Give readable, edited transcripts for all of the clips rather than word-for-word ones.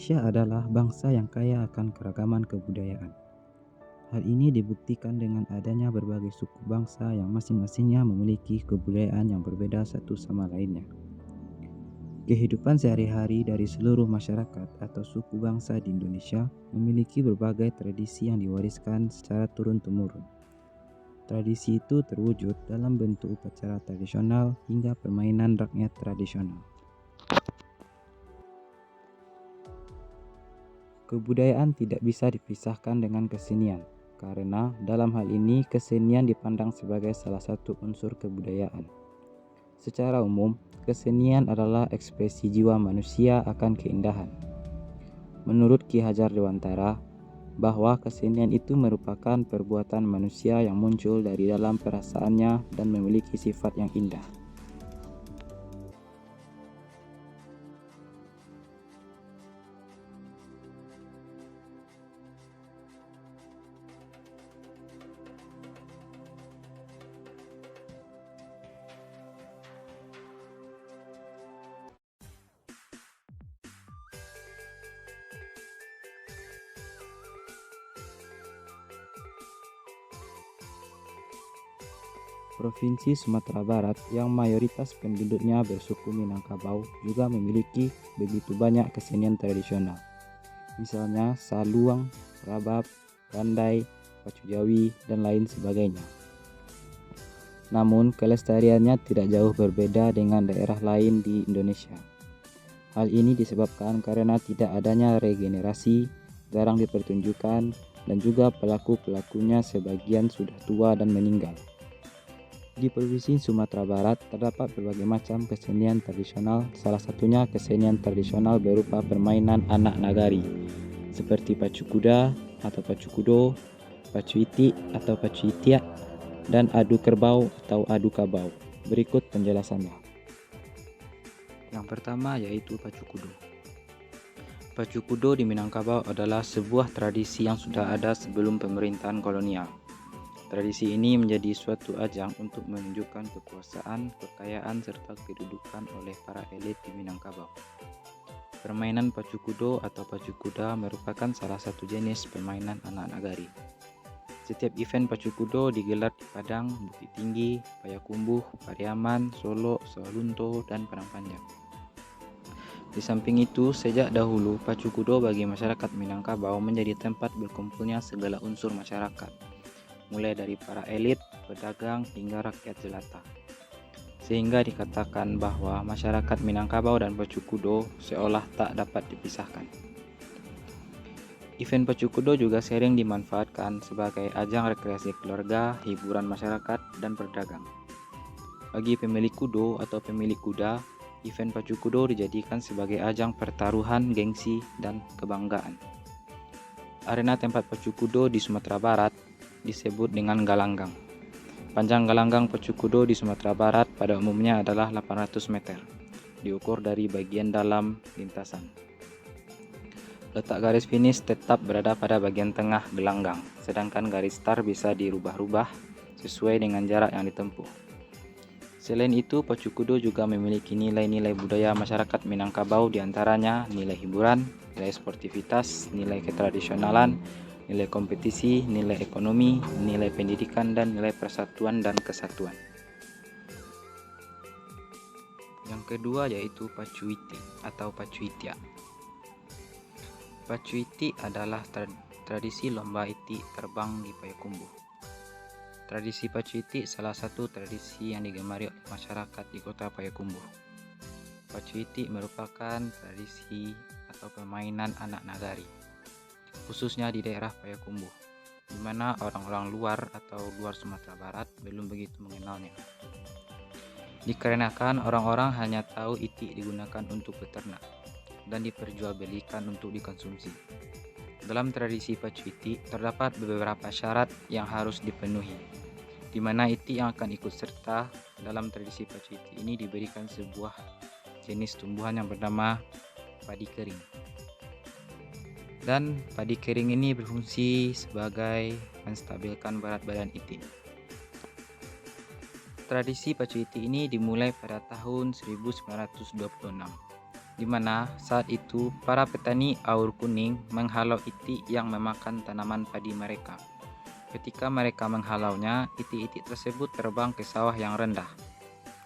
Indonesia adalah bangsa yang kaya akan keragaman kebudayaan. Hal ini dibuktikan dengan adanya berbagai suku bangsa yang masing-masingnya memiliki kebudayaan yang berbeda satu sama lainnya. Kehidupan sehari-hari dari seluruh masyarakat atau suku bangsa di Indonesia memiliki berbagai tradisi yang diwariskan secara turun-temurun. Tradisi itu terwujud dalam bentuk upacara tradisional hingga permainan rakyat tradisional. Kebudayaan tidak bisa dipisahkan dengan kesenian, karena dalam hal ini kesenian dipandang sebagai salah satu unsur kebudayaan. Secara umum, kesenian adalah ekspresi jiwa manusia akan keindahan. Menurut Ki Hajar Dewantara, bahwa kesenian itu merupakan perbuatan manusia yang muncul dari dalam perasaannya dan memiliki sifat yang indah. Provinsi Sumatera Barat yang mayoritas penduduknya bersuku Minangkabau juga memiliki begitu banyak kesenian tradisional. Misalnya saluang, rabab, randai, pacu jawi, dan lain sebagainya. Namun kelestariannya tidak jauh berbeda dengan daerah lain di Indonesia. Hal ini disebabkan karena tidak adanya regenerasi, jarang dipertunjukkan, dan juga pelaku-pelakunya sebagian sudah tua dan meninggal. Di Provinsi Sumatera Barat terdapat berbagai macam kesenian tradisional, salah satunya kesenian tradisional berupa permainan anak nagari, seperti pacu kuda atau pacu kudo, pacu iti atau pacu itiak, dan adu kerbau atau adu kabau. Berikut penjelasannya. Yang pertama yaitu pacu kudo. Pacu kudo di Minangkabau adalah sebuah tradisi yang sudah ada sebelum pemerintahan kolonial. Tradisi ini menjadi suatu ajang untuk menunjukkan kekuasaan, kekayaan, serta kedudukan oleh para elit di Minangkabau. Permainan pacu kudo atau pacu kuda merupakan salah satu jenis permainan anak nagari. Setiap event pacu kudo digelar di Padang, Bukit Tinggi, Payakumbuh, Pariaman, Solo, Sawalunto, dan Padang Panjang. Di samping itu, sejak dahulu pacu kudo bagi masyarakat Minangkabau menjadi tempat berkumpulnya segala unsur masyarakat, mulai dari para elit, pedagang, hingga rakyat jelata. Sehingga dikatakan bahwa masyarakat Minangkabau dan pacu kudo seolah tak dapat dipisahkan. Event pacu kudo juga sering dimanfaatkan sebagai ajang rekreasi keluarga, hiburan masyarakat, dan berdagang. Bagi pemilik kudo atau pemilik kuda, event pacu kudo dijadikan sebagai ajang pertaruhan, gengsi, dan kebanggaan. Arena tempat pacu kudo di Sumatera Barat disebut dengan galanggang. Panjang galanggang pacu kudo di Sumatera Barat pada umumnya adalah 800 meter, diukur dari bagian dalam lintasan. Letak garis finish tetap berada pada bagian tengah gelanggang, sedangkan garis start bisa dirubah-rubah sesuai dengan jarak yang ditempuh. Selain itu, pacu kudo juga memiliki nilai-nilai budaya masyarakat Minangkabau, diantaranya nilai hiburan, nilai sportivitas, nilai ketradisionalan, nilai kompetisi, nilai ekonomi, nilai pendidikan, dan nilai persatuan dan kesatuan. Yang kedua yaitu pacu iti atau pacu itiak. Pacu iti adalah tradisi lomba iti terbang di Payakumbuh. Tradisi pacu iti salah satu tradisi yang digemari oleh masyarakat di kota Payakumbuh. Pacu iti merupakan tradisi atau permainan anak nagari, khususnya di daerah Payakumbuh, di mana orang-orang luar atau luar Sumatera Barat belum begitu mengenalnya. Dikarenakan orang-orang hanya tahu iti digunakan untuk beternak dan diperjualbelikan untuk dikonsumsi. Dalam tradisi pacu iti terdapat beberapa syarat yang harus dipenuhi, di mana iti yang akan ikut serta dalam tradisi pacu iti ini diberikan sebuah jenis tumbuhan yang bernama padi kering. Dan padi kering ini berfungsi sebagai menstabilkan berat badan iti. Tradisi pacu iti ini dimulai pada tahun 1926 di mana saat itu para petani Aur Kuning menghalau itik yang memakan tanaman padi mereka. Ketika mereka menghalaunya, itik-itik tersebut terbang ke sawah yang rendah.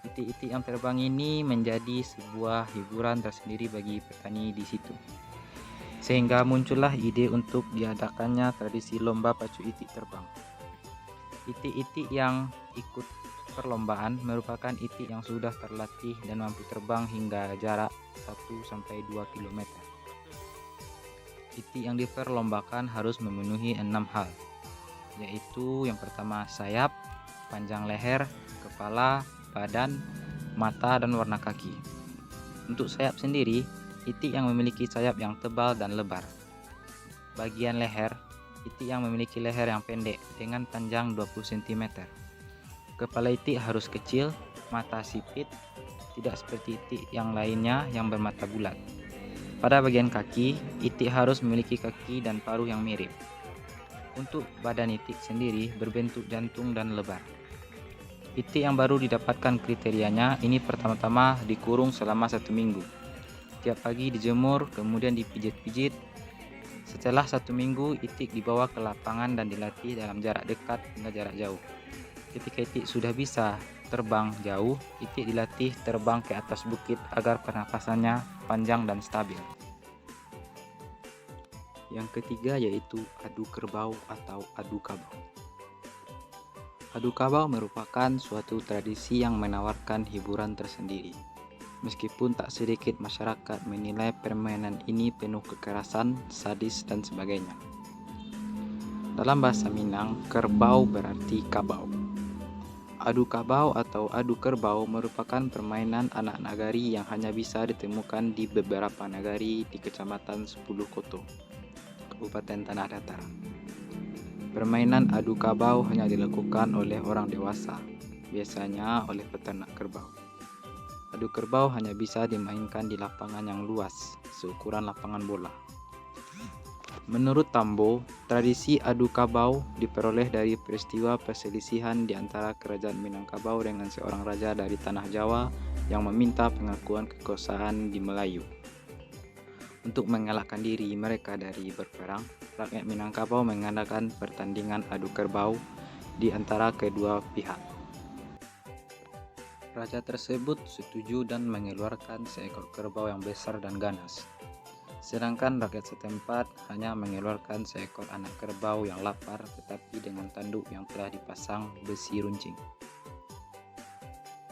Itik-itik yang terbang ini menjadi sebuah hiburan tersendiri bagi petani di situ. Sehingga muncullah ide untuk diadakannya tradisi lomba pacu itik terbang. Itik-itik yang ikut perlombaan merupakan itik yang sudah terlatih dan mampu terbang hingga jarak 1-2 km. Itik yang diperlombakan harus memenuhi 6 hal, yaitu yang pertama sayap, panjang leher, kepala, badan, mata, dan warna kaki. Untuk sayap sendiri, itik yang memiliki sayap yang tebal dan lebar. Bagian leher, itik yang memiliki leher yang pendek dengan panjang 20 cm. Kepala itik harus kecil, mata sipit, tidak seperti itik yang lainnya yang bermata bulat. Pada bagian kaki, itik harus memiliki kaki dan paruh yang mirip. Untuk badan itik sendiri berbentuk jantung dan lebar. Itik yang baru didapatkan kriterianya ini pertama-tama dikurung selama 1 minggu. Tiap pagi dijemur, kemudian dipijit-pijit. Setelah 1 minggu, itik dibawa ke lapangan dan dilatih dalam jarak dekat hingga jarak jauh. Ketika itik sudah bisa terbang jauh, itik dilatih terbang ke atas bukit agar pernapasannya panjang dan stabil. Yang ketiga yaitu adu kerbau atau adu kabau. Adu kabau merupakan suatu tradisi yang menawarkan hiburan tersendiri. Meskipun tak sedikit masyarakat menilai permainan ini penuh kekerasan, sadis, dan sebagainya. Dalam bahasa Minang, kerbau berarti kabau. Adu kabau atau adu kerbau merupakan permainan anak nagari yang hanya bisa ditemukan di beberapa nagari di Kecamatan 10 Koto, Kabupaten Tanah Datar. Permainan adu kabau hanya dilakukan oleh orang dewasa, biasanya oleh peternak kerbau. Adu kerbau hanya bisa dimainkan di lapangan yang luas, seukuran lapangan bola. Menurut Tambo, tradisi adu kabau diperoleh dari peristiwa perselisihan di antara kerajaan Minangkabau dengan seorang raja dari tanah Jawa yang meminta pengakuan kekuasaan di Melayu. Untuk mengelakkan diri mereka dari berperang, rakyat Minangkabau mengadakan pertandingan adu kerbau di antara kedua pihak. Raja tersebut setuju dan mengeluarkan seekor kerbau yang besar dan ganas. Sedangkan rakyat setempat hanya mengeluarkan seekor anak kerbau yang lapar tetapi dengan tanduk yang telah dipasang besi runcing.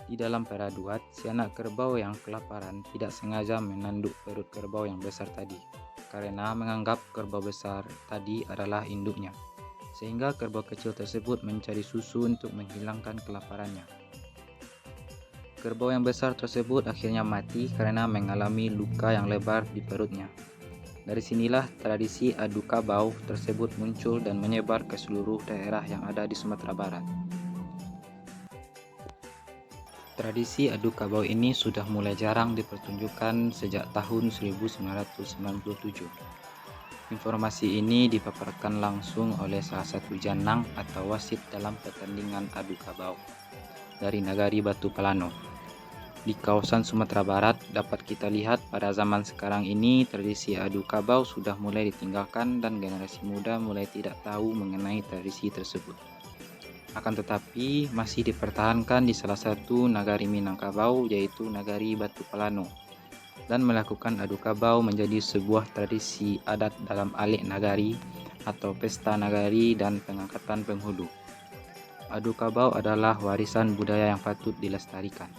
Di dalam peraduan, si anak kerbau yang kelaparan tidak sengaja menanduk perut kerbau yang besar tadi, karena menganggap kerbau besar tadi adalah induknya, sehingga kerbau kecil tersebut mencari susu untuk menghilangkan kelaparannya. Kerbau yang besar tersebut akhirnya mati karena mengalami luka yang lebar di perutnya. Dari sinilah tradisi adu kabau tersebut muncul dan menyebar ke seluruh daerah yang ada di Sumatera Barat. Tradisi adu kabau ini sudah mulai jarang dipertunjukkan sejak tahun 1997. Informasi ini dipaparkan langsung oleh salah satu janang atau wasit dalam pertandingan adu kabau dari Nagari Batu Pelano. Di kawasan Sumatera Barat dapat kita lihat pada zaman sekarang ini tradisi adu kabau sudah mulai ditinggalkan dan generasi muda mulai tidak tahu mengenai tradisi tersebut. Akan tetapi masih dipertahankan di salah satu nagari Minangkabau yaitu Nagari Batu Pelano, dan melakukan adu kabau menjadi sebuah tradisi adat dalam alik nagari atau pesta nagari dan pengangkatan penghulu. Adu kabau adalah warisan budaya yang patut dilestarikan.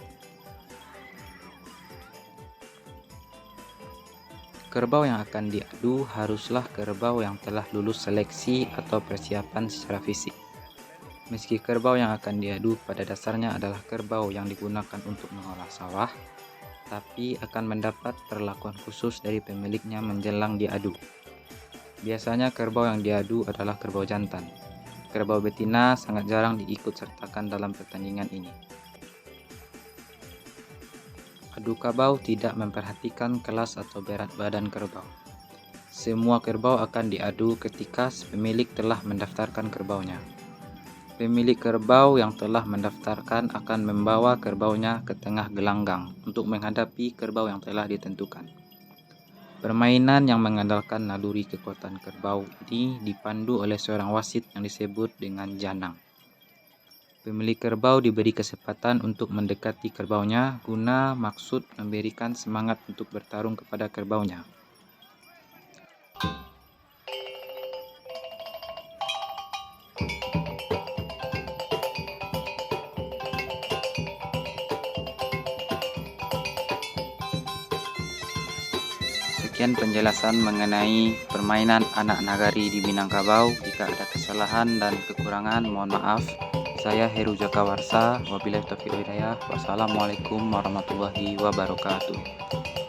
Kerbau yang akan diadu haruslah kerbau yang telah lulus seleksi atau persiapan secara fisik. Meski kerbau yang akan diadu pada dasarnya adalah kerbau yang digunakan untuk mengolah sawah, tapi akan mendapat perlakuan khusus dari pemiliknya menjelang diadu. Biasanya kerbau yang diadu adalah kerbau jantan. Kerbau betina sangat jarang diikut sertakan dalam pertandingan ini. Adu kabau tidak memperhatikan kelas atau berat badan kerbau. Semua kerbau akan diadu ketika pemilik telah mendaftarkan kerbaunya. Pemilik kerbau yang telah mendaftarkan akan membawa kerbaunya ke tengah gelanggang untuk menghadapi kerbau yang telah ditentukan. Permainan yang mengandalkan naluri kekuatan kerbau ini dipandu oleh seorang wasit yang disebut dengan janang. Pemilik kerbau diberi kesempatan untuk mendekati kerbaunya guna maksud memberikan semangat untuk bertarung kepada kerbaunya. Sekian penjelasan mengenai permainan anak nagari di Minangkabau. Jika ada kesalahan dan kekurangan, mohon maaf. Saya Heru Jakawarsa. Wabillahi taufiq wal hidayah. Wassalamualaikum warahmatullahi wabarakatuh.